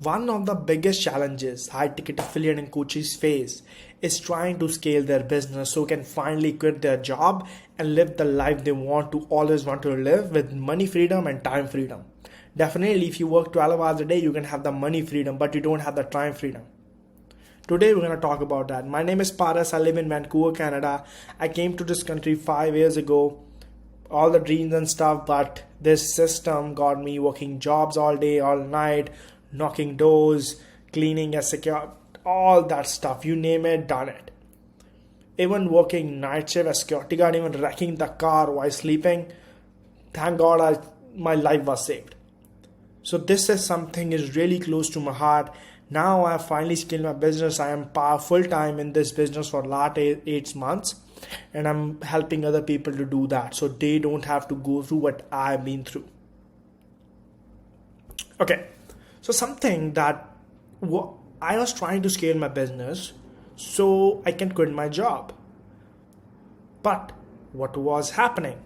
One of the biggest challenges high ticket affiliate and coaches face is trying to scale their business so can finally quit their job and live the life they always want to live with money freedom and time freedom. Definitely, if you work 12 hours a day, you can have the money freedom, but you don't have the time freedom. Today, we're going to talk about that. My name is Paras. I live in Vancouver, Canada. I came to this country 5 years ago. All the dreams and stuff, but this system got me working jobs all day, all night, knocking doors, cleaning as secure, all that stuff. You name it, done it. Even working night shift as security guard, even wrecking the car while sleeping. Thank God my life was saved. So this is something is really close to my heart. Now I have finally scaled my business. I am full time in this business for last 8 months, and I'm helping other people to do that so they don't have to go through what I've been through. Okay, so something that I was trying to scale my business so I can quit my job. But what was happening?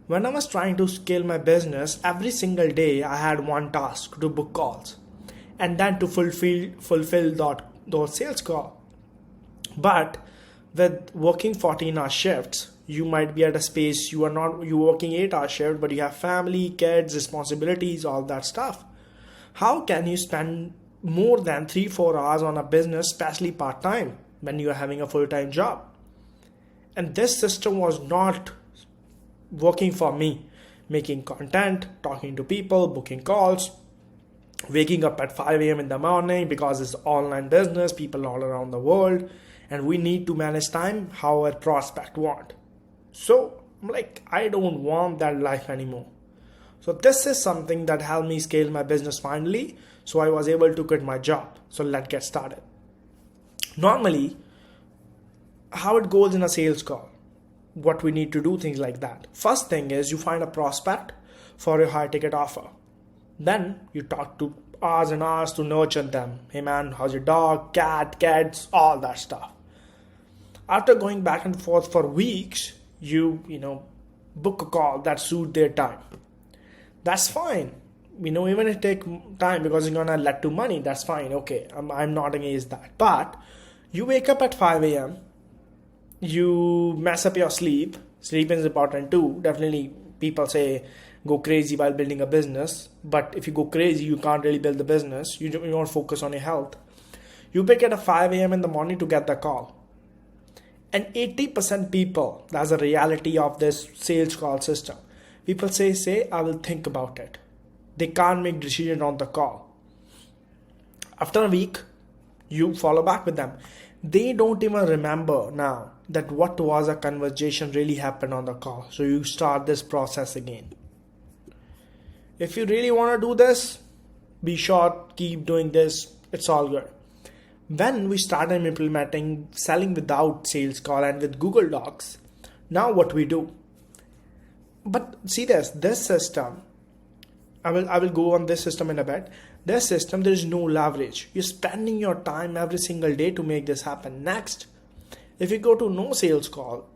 When I was trying to scale my business, every single day I had one task to book calls and then to fulfill those sales call. But with working 14-hour shifts, you might be at a space you're working 8-hour shift, but you have family, kids, responsibilities, all that stuff. How can you spend more than 3-4 hours on a business, especially part-time, when you're having a full-time job? And this system was not working for me. Making content, talking to people, booking calls, waking up at 5 a.m. in the morning because it's online business, people all around the world, and we need to manage time how our prospect want. So I'm like, I don't want that life anymore. So this is something that helped me scale my business finally. So I was able to quit my job. So let's get started. Normally, how it goes in a sales call, what we need to do, things like that. First thing is you find a prospect for a high ticket offer. Then you talk to hours and hours to nurture them. Hey man, how's your dog, cat, cats, all that stuff. After going back and forth for weeks, you book a call that suit their time. That's fine. Even if it take time because it's gonna lead to money, that's fine. Okay, I'm not against that. But you wake up at 5 a.m. You mess up your sleep. Sleep is important too. Definitely, people say go crazy while building a business. But if you go crazy, you can't really build the business. You don't focus on your health. You wake at 5 a.m. in the morning to get the call. And 80% people, that's the reality of this sales call system. People say, I will think about it. They can't make decision on the call. After a week, you follow back with them. They don't even remember now that what was a conversation really happened on the call. So you start this process again. If you really want to do this, be sure, keep doing this. It's all good. When we started implementing selling without sales call and with Google Docs, now what we do? But see this system, I will go on this system in a bit. This system, there is no leverage. You're spending your time every single day to make this happen. Next, if you go to no sales call,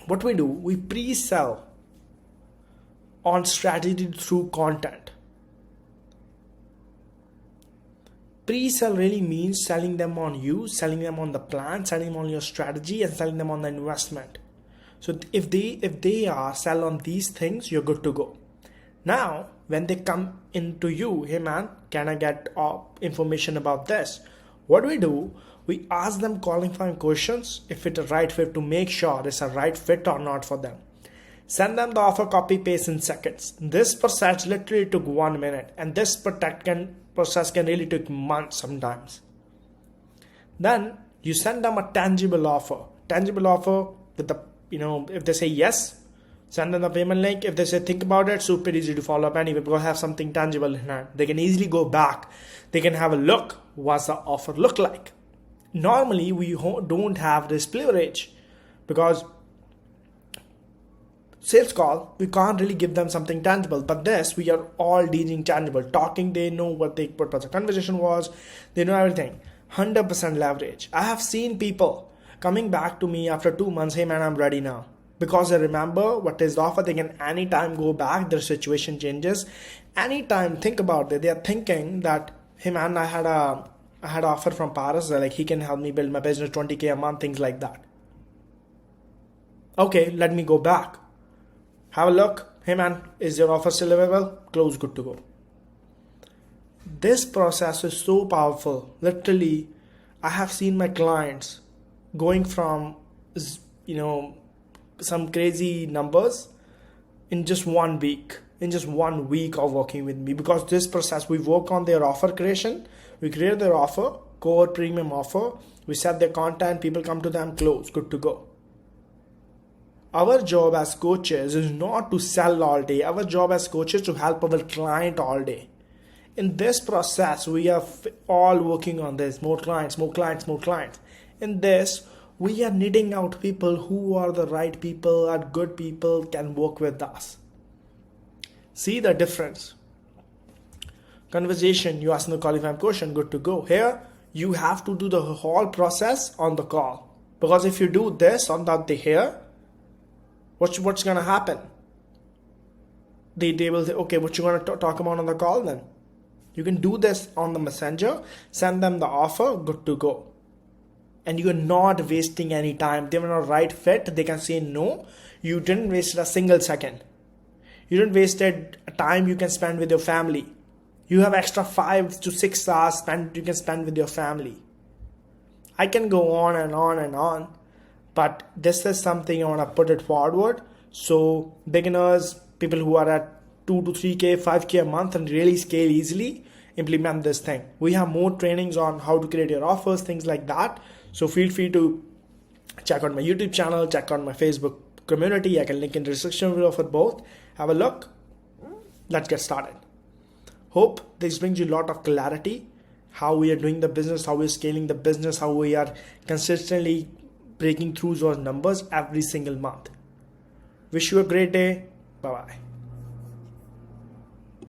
what we do, we pre-sell on strategy through content. Pre-sell really means selling them on you, selling them on the plan, selling them on your strategy, and selling them on the investment. So if they are sell on these things, you're good to go. Now, when they come into you, hey man, can I get information about this? What do? We ask them qualifying questions if it's a right fit to make sure it's a right fit or not for them. Send them the offer copy paste in seconds. This process literally took 1 minute, and this process can really take months sometimes. Then you send them a tangible offer. Tangible offer with the if they say yes, send them the payment link. If they say think about it, super easy to follow up anyway because have something tangible in hand. They can easily go back. They can have a look. What's the offer look like? Normally, we don't have this leverage because sales call, we can't really give them something tangible. But this, we are all dealing tangible. Talking, they know what the conversation was. They know everything. 100% leverage. I have seen people coming back to me after 2 months, hey man, I'm ready now. Because they remember what is the offer, they can anytime go back, their situation changes. Anytime, think about it. They are thinking that, hey man, I had an offer from Paris, like he can help me build my business 20K a month, things like that. Okay, let me go back. Have a look. Hey man, is your offer still available? Close, good to go. This process is so powerful. Literally, I have seen my clients going from, some crazy numbers in just 1 week. In just 1 week of working with me, because this process, we work on their offer creation, we create their offer, core premium offer, we set their content, people come to them, close, good to go. Our job as coaches is not to sell all day. Our job as coaches is to help our client all day. In this process, we are all working on this, more clients, more clients, more clients. In this, we are needing out people who are the right people, are good people, can work with us. See the difference. Conversation, you ask the qualifying question, good to go. Here, you have to do the whole process on the call. Because if you do this on the here, what's going to happen? They will say, okay, what you going to talk about on the call then? You can do this on the messenger, send them the offer, good to go. And you're not wasting any time. They were not right fit, they can say no. You didn't waste a single second. You didn't waste time you can spend with your family. You have extra 5 to 6 hours you can spend with your family. I can go on and on and on, but this is something I want to put it forward. So beginners, people who are at 2 to 3K, 5K a month and really scale easily, implement this thing. We have more trainings on how to create your offers, things like that. So feel free to check out my YouTube channel, check out my Facebook community. I can link in the description below for both. Have a look. Let's get started. Hope this brings you a lot of clarity, how we are doing the business, how we're scaling the business, how we are consistently breaking through those numbers every single month. Wish you a great day. Bye-bye.